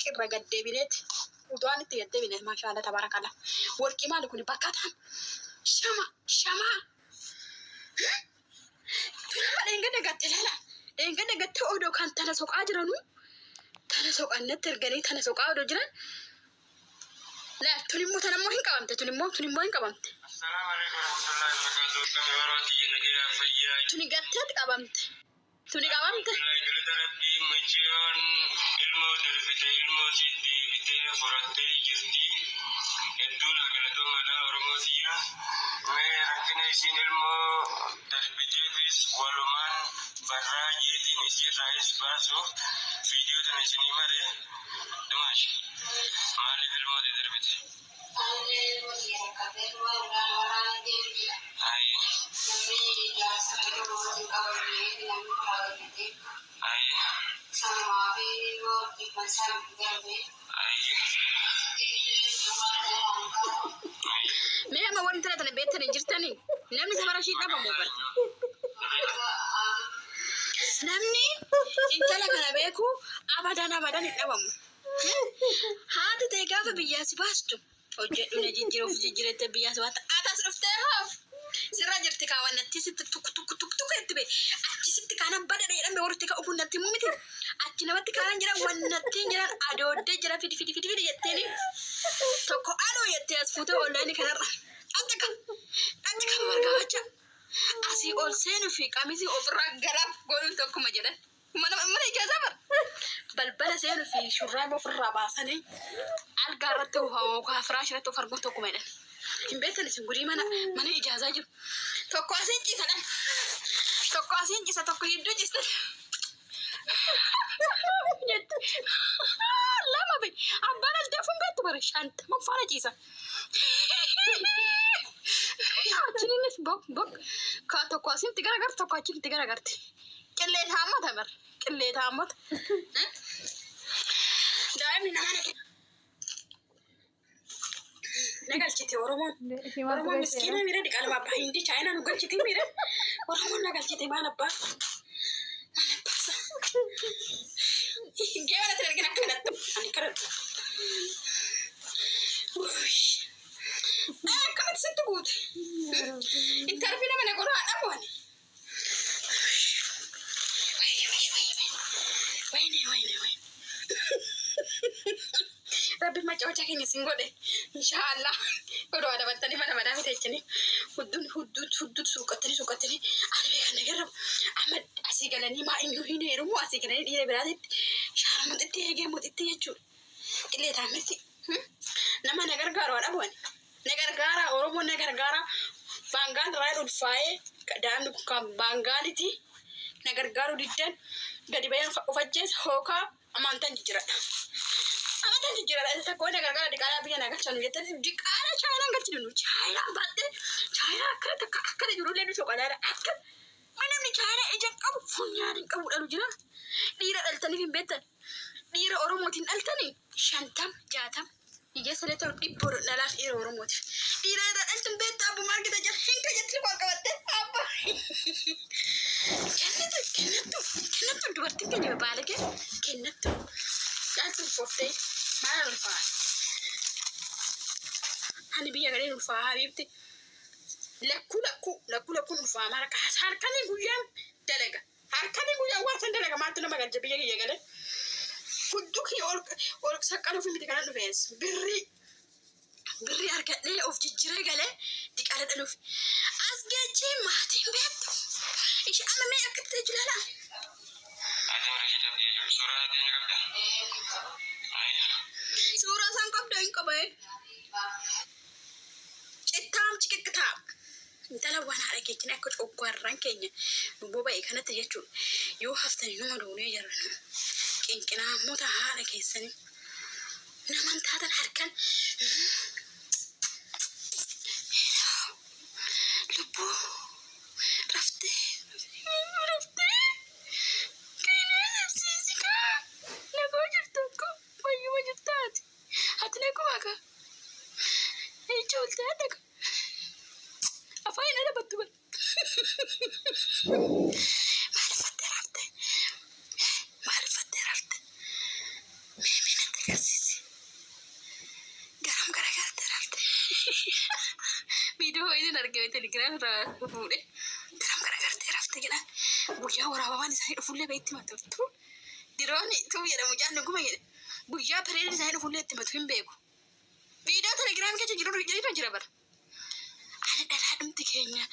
الرجال دبلت ودوان تيدبلت ما شاء الله تبارك الله وركي مالكوني بكاتهم شما تنام إنجنا قلت لا إنجنا قلت أودو كان تناسق أجرنو تناسق النتر جري تناسق أودو جرا لا تنمو هين كمامته تنمو هين كمامته السلام عليكم ورحمة الله وبركاته كاميراتي نجيا فيا تني قتت كمامته تني كمامته لا يقدر ربي مجيان ilmo darbite ilmo siddi bite furatte jirti eduna galato mala oromosiya me rakkina isin ilmo darbite bis waluman barra yetin isir rais baso video tan isin imare dimash mali ilmo darbite ay ay ما وين ترى تنا بيت تنا جرتني نمني سمرة شيء نبى موبر نمني إنت لك أنا بيكو أبدا نتنبم هذا تيجا فبياسي باستو وجدوا نجيرو في جيرة بياسي وات أتصرفتها سراجرتك وانا تيست تك تبي أتيست كأنا بدر يرام بورتك أبو نتي مومتي أتينا وات كأنا جرا وانا تيجرا أدو تيجرا في يتني تكو ألو يتياس فوتو أونلاين كنار أنتك مرجعة أسي أول سنة في كاميسي أوفر غراب قولون تكو مجرا mana ijaza bar balbala seyru fi shurrabo fi rabasani algaratu hawo ka frashatu fargoto kumena imbetan singuri mana ijaza ju tokko asinci sa tokko hiddu jista lama be abana aldafun betu bar shant ma fara jisa ya chininis bok ka tokko asinci garagar tokko asinci garagarti كليت هامت همر كليت هامت دائما أنا نقل شتي ورمون مسكينة ميرا دي قالوا أبا هندي شاينا نقل شتي ميرا ورمون نقل شتي ما نباس جاونا تلقينا كنت أنا كرت كم ست بود انت عارفين من يقولوا أنا أبواني وين ربي ما جاوجا كني سينغودي ان شاء الله ودو هذا بتني ما مدام تيجني حدود سوقتني انا بيك نغرب احمد اسيغلني ما انه هنا يرمو اسيغلني دي برادت شهر مدتي يجي مدتي يجو اللي تعملتي نما نغرغارو ابوان نغرغارا اورومو نغرغارا بانغان رايدو فاي دام كم بانغالتي نغرغارو ديدن gadi bayan ufajjes hoka amantan jira ita ko daga gara dikala biya na gacha no yetta dikala china gachi no china batte china kada juro le so kala akka mana ni china ejen qabu funyarin qabu dalu jira dira daltani fin betan dira oromotin daltani shantam jatam ije seletor dibor nalas ira oromoti dira daltan beta bu marketa jar hinka jetli ko kabatte abba كنتو دوارتي كني ببالك كنتو جالس الفوفتي ما نلفا هني بيا غير نلفا حبيبتي لكو نلفا ما رك هركني غيان دلغا هركني غيان واسن دلغا ما تنما غنج بيا يغله كدوكي اورك سقالو في متكان نفيس بري هركني اوف جيجري غله ديقاله دلوف اسجيجي ماتين بيتو ايش انا ما اكتب جلالا هذا رشيد ابي سوره دي نقبدا سوره سان قبدا انقبي اتام تشككتا انت لو انا حركتني اكو قران كينيا بوبا كانت يجو يو حفتني نو دوني يرن كينكنا موتا هذا كيسني نمان تاتا حركن لبو رفتي كاينه نفسيكا لا بوجرتكو وجرتات هتلاقوا معك اي جولت هذاك افاين انا بتبل ما عرفت ميمين انت argame Telegram irraa fuudhe daram garagartee rafte jedhan guyyaa waraabaan isaanii dhufuullee beetti matatu diroonni tuu jedhamu jaan dhuguma jedhe guyyaa bareedin isaanii dhufuullee itti matu hin beeku viidiyoo Telegram keessa jiru jira bara ani dhalaadhumti keenya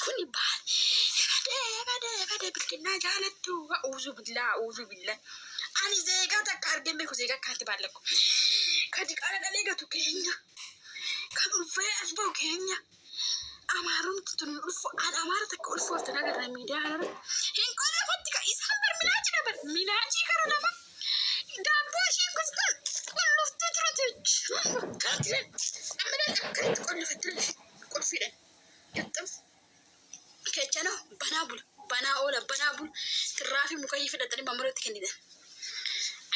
kun baal bade bilkinnaa jaalattu uuzu billah ani zeegaa takka argeen beeku zeegaa akkaatti baallakku kadi qaala dhalee gatu keenya kan ulfee asboo keenya amaarumti tun ulfo an amaara takka ulfoofta nagarra miidiyaa kanarra hin qollafatti ka isaan bar minaachi dabar minaachii kara nama daabboo isheen gostan qolloftu turate kaatiren ammadan akkatti qollafattire qulfidhan gaxxaf kechano banaa bula banaa oola banaa bula tirraafi mukayyii fidhatanii mamarootti kennidan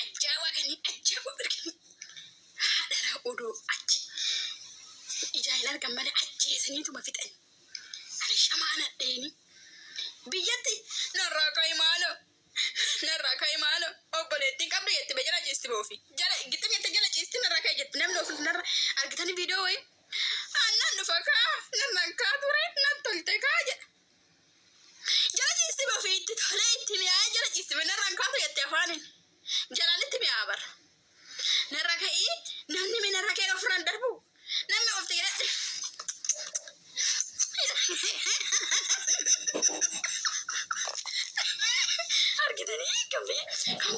ajjaawaa kennin ajjaawaa birkenni haadharaa odoo achi ijaayin argan malee ajjeesaniituma fixan ani shamaan adheeni biyyatti narraa kaa'imaano obboleettiin qabdu jetti be jala ciisti boofi jala gixxim jette jala ciisti narraa kaa'i jetti namni ofi narra argitanii viidiyoo wayi annan dhufa kaa nannan kaa ture nan tolte kaa jedha jala ciisti boofi itti tolee itti mi'aa jala ciisti be narraan kaatu jette afaanin jalaan itti mi'aa bara narra ka'ii namni mi narra ka'ee ofirraan darbu namni of ta'e argitanii kan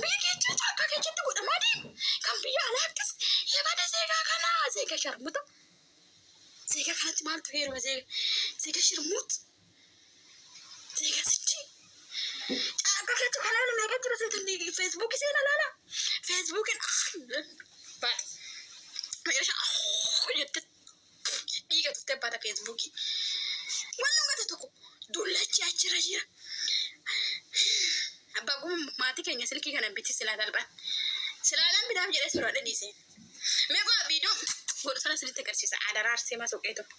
biyya keessa akka keessatti godhamaa deemu kan biyya alaa akkas yabada zeegaa kanaa zeega sharmuta zeega kanatti maaltu heeruma zeega shirmuut zeega sichi akka keessatti kanaa nama eegaa jira seetanii feesbuukii seena laala feesbuukiin baata meesha jette dhiiga tuttee baata feesbuukii wannan gata tokko dullachi achirra jira abbaan maatii keenya silkii kana biti silaa dalban silaalaan bidaaf jedhee suuraa dhiise meeqaa viidiyoo godhu sana silitti agarsiisa adaraa arsee masoqee tokko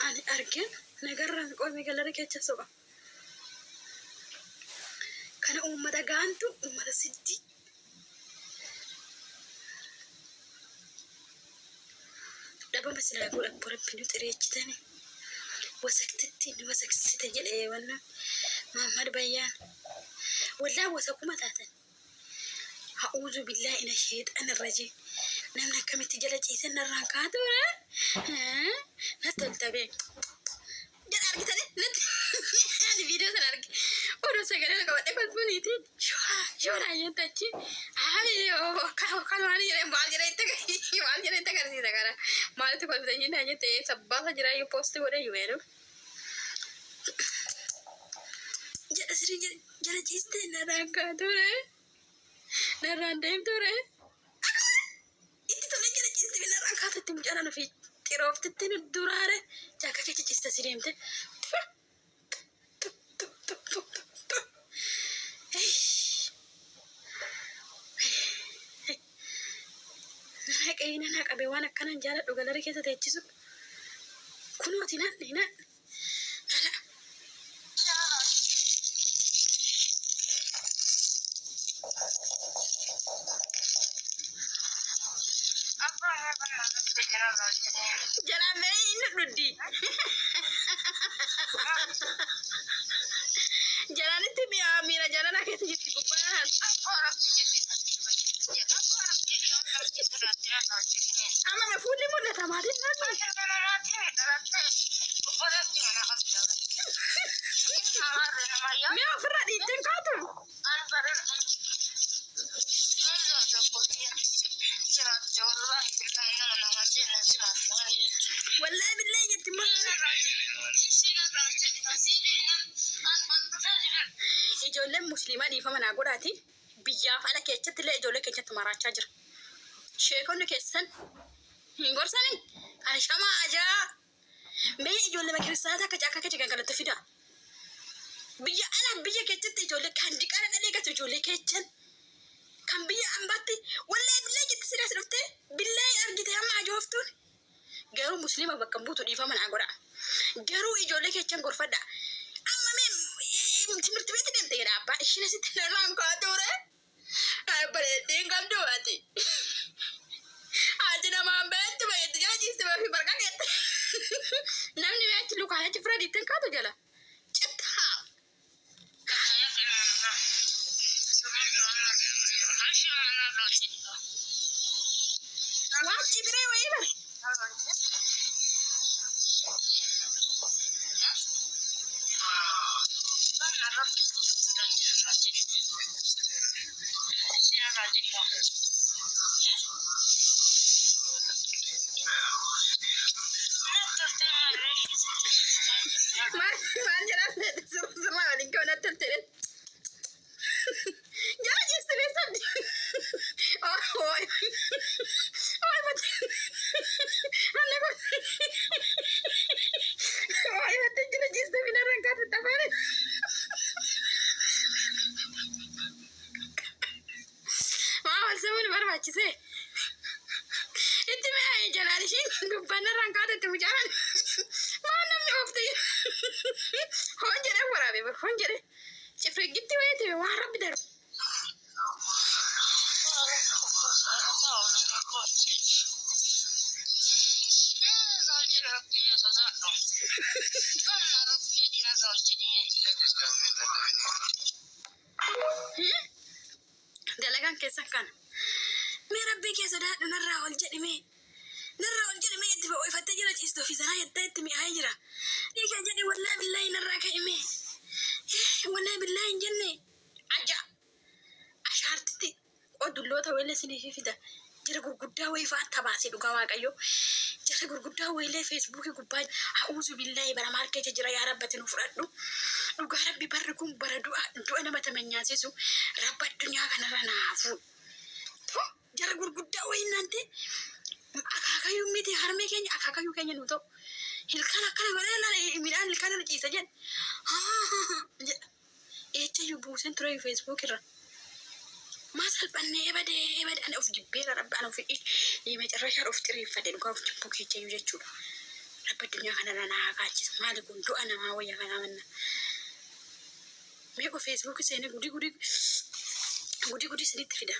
ani argeen nagarraan qoomee gallara keessa soqa kana uummata gaantu uummata siddii dhabama silaa godha borabbinu xireechitani wasaktitti ni wasaksite jedhee wannan Muhammad Bayyaan walaa wasakuma taatan ha'uuzu billaa ina sheexan irraje namni akkamitti jala ciisan narraan kaatuura na toltabee jedha argitani ani viidiyoo sana arge oduu sagalee qabadhe kolfuuniiti shooraan yettachi kan waan jedhee agarsiisa kana maalitti kolfitanii naa jette sabbaasa jiraa yoo poosti godhe yumeenu jedha sirii jala ciiste narraan kaatuura narraan deemtuura itti tola jala ciiste narraan kaatutti mucaan ofii xirooftitti duraare jaaka keessa ciiste si deemte naqeena naqabe waan akkanan jaaladhu galari keessa teechisu kunooti nan jalamee inni dhuddi jalanitti miira jalana keessa jirti gubbaa ama me fuulli mul'ata maatiin naannu mee ofirra dhiitteen kaatu wallahi billahi jetti ijoolleen musliimaa dhiifama naa godhaati biyyaaf ala keessatti illee ijoollee keenyatti maraachaa jira sheekonni keessan hin gorsanii kan shamaa ajaa mee ijoollee makiristaanaa akka caakkaa keessa gangalatti fida biyya ala biyya keessatti ijoollee kan diqaara dhalee gatu ijoollee keessan kan biyya ambaatti wallahi billahi jetti sidaas dhuftee billahi argite amma ajooftuun garuu musliima bakka buutu dhiifama naa godha garuu ijoollee keessan gorfadha amma mee timirti beetti deemte jedha abbaa isheen asitti narraan kaatuure bareeddeen qabdu ati namni meechi lukaana ci Freddy tan kaatu jala citta waachi bire wayi bar ما جرى سر ولا كنا تلتل يا جسمي صدق اوه اوه ما انا اوه ما تجري جسمي من الرنكات التفاري ما هو سوي مرة كذا انت ما هي جلالي شيء قبنا الرنكات التمجرد ما نمي وقتي هونجري ورابي هونجري شفرق جبتي ويتي وهرب بدر dalagan keessa kana mee rabbii keessa daadhu narraa ol jedhime itti ba'oofattee jira ciistu fi sanaa jettee itti mi'aayee jira dhiigaa jedhi wallaahi billaahi narraa ka'ime wallaahi billaahi hin jenne aja ashaartitti odulloota wayillee sinii fida jira gurguddaa wayii fa'aa baasee dhugaa waaqayyo jira gurguddaa wayillee feesbuukii gubbaa ha'uusu billaahi bara maarkeetii jira yaa rabbati nu fudhadhu dhugaa rabbi barri kun bara du'a nama tamanyaasisu rabba addunyaa kanarra naafu jara gurguddaa wayii nante akaakayyuu miti harmee keenya akaakayyuu keenya nu ta'u hilkaan akkana godhee midhaan hilkaan irra ciisa jedhe eechayyuu buusen ture feesbuuk irra maa salphannee ebade ana of jibbeera rabbi ana of meecarrashaa of xirieffate dhugaa of jibbuu keechayyuu jechuudha rabba addunyaa kanarra naa hakaachisa maali kun du'a namaa wayya kanaa manna meeqa feesbuuk seene gudi sinitti fida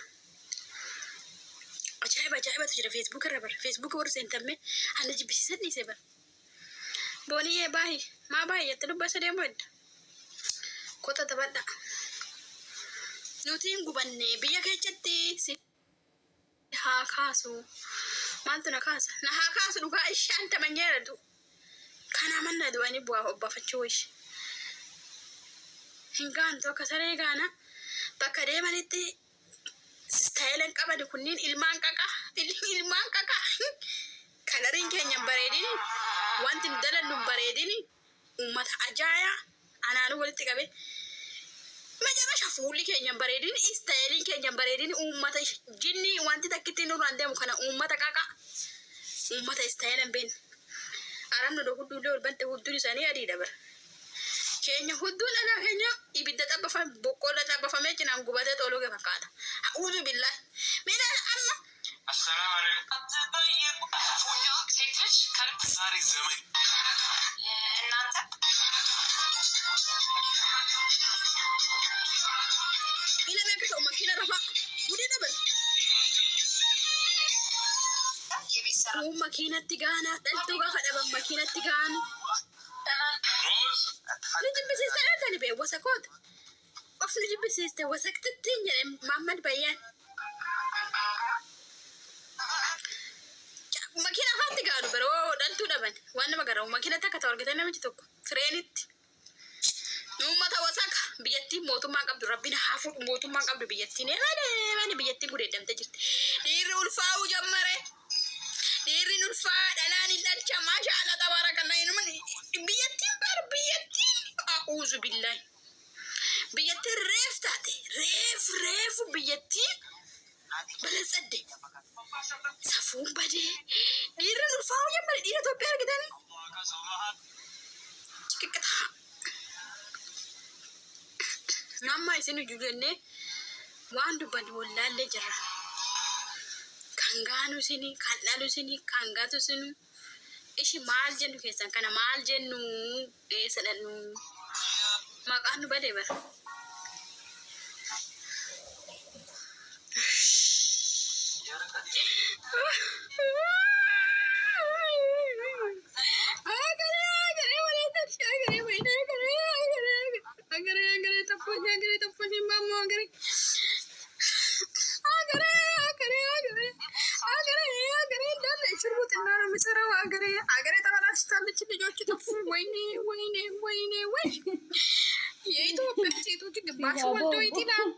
ajaa'ibatu jira feesbuuk irra bara feesbuuk warra seentamme halla jibbisiisan dhiise bara booniyyee baay'ee maa baay'eetti dubbasa deemu edda kota taphadha nuti hin gubanne biyya keessatti si haa kaasu maaltu na kaasa na haa kaasu dhugaa ishaan tamanyeeratu kana manna du'anii bu'aa obbaafachuu ishi hingaantu akka saree gaana bakka deemanitti staayilan qabani kunniin ilmaan qaqa kalariin keenya bareedini wanti nu dalannu bareedini ummata ajaayaa anaanu walitti qabe majarasha fuulli keenya bareedini istaayiliin keenya bareedini ummata jinni wanti takkitti nurraan deemu kana ummata qaqa ummata istaayilan been aramnu do hudduulee ol bante hudduun isaanii adiidha bara keenya hudduun ala keenya ibidda xabbafame boqqoolla xabbafamee cinaan gubatee xooloo gee fakkaata a'uuzu billahi mina amma السلام عليكم فوnya ሴት ልጅ ከርብ ዛሬ ዘመን እናንተ ila meekito makina rafa gudi dabal የቤተሰራ makinatti gaana dhaltuu gaafa dhaban makinatti gaanu Nijibisiiste dhaltani bee wasakoota of nijibisiiste wasaktittiin jedhe Muhammad Bayyaan makina afaatti gaanu biroo dhaltuu dhaban waan nama garamu makinatti akka ta'u argatan namichi tokko fireenitti uummata wasaka biyyattiin mootummaa qabdu rabbiin haa fuudhu mootummaa qabdu biyyattiin malee biyyattiin gudeedamte jirti dhiirri ulfaa'uu jammare dhiirri ulfaa dhalaan hin dhalcha maasha Allah tabaarakallaa inuman biyyattiin bar biyyattiin a'uuzu billahi biyyattiin reef taate reef biyyattiin balatsadde safuun badee dhiirri ulfaa'uu jammare dhiira Itoophiyaa argitanii qiqqata namma isin ijoollee waan dubbanni wallaallee jirra kan gaanu isini kan dhalu isini kan gaatu isinu ishi maal jennu keessan kana maal jennu sadhannu maqaan nu badee bara የኢትዮጵያ ሴቶች ግማሽ ወልዶ ይትናል